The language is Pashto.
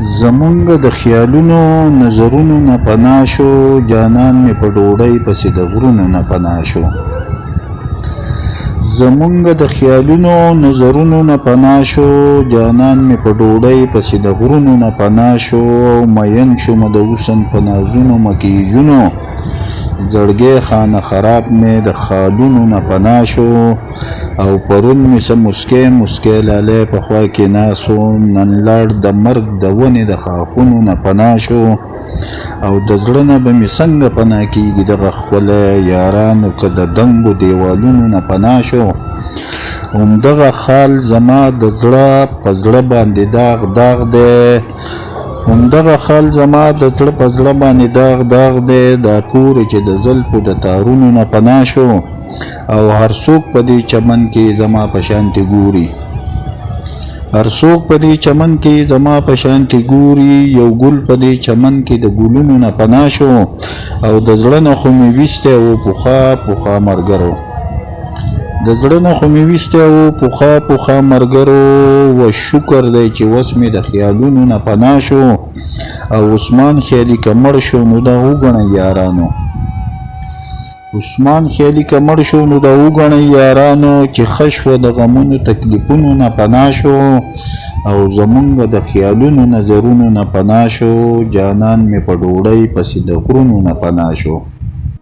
زمونږ د خیالونو نظرونو نه پناه شو، جانان مې په ډوډۍ پسې د غرونو نه پناه شو. زمونږ د خیالونو نظرونو نه پناه شو، جانان مې په ډوډۍ پسې د غرونو نه پناه شو. او مین شومه د حسن په نازونو مکیزونو، زړګی خانه خراب مې د خالونو نه پناه شو. او پرون مې څه مسکی مسکی لالی په خوا کې ناست و، نن لاړ د مرګ د ونې د ښاخونو نه پناه شو. او د زړه نه به مې څنګه پناه کېږي دغه ښکلی یارانو، که د دنګو دیوالونو نه پناه شو. همدغه خال زما د زړه په زړه باندې داغ داغ دی، همدغه خال زما د زړه په زړه باندې داغ داغ دی. دا تورې چې د زلفو د تارونو نه پناه شو. او هر څوک په دې چمن کې زما په شانتې ګوري، هر څوک په دې چمن کې زما په شانتې ګوري. یو ګل په دې چمن کې د ګلونو نه پناه شو. او د زړه نه خو مې ویستی و پخوا پخوا ملګرو، د زړه نه خو مې ویستی و پخوا پخوا ملګرو. و شکر دی چې وس مې د خیالونو نه پناه شو. او عثمان خیالي که مړ شو نو دا وګڼئ یارانو، عثمان خیالي که مړ شو نو دا وګڼئ یارانو، چې ښه شوه د غمونو تکلیفونو نه پناه شو. او زمونږ د خیالونو نظرونو نه پناه شو، جانان مې په ډوډۍ پسې د غرونو نه پناه شو.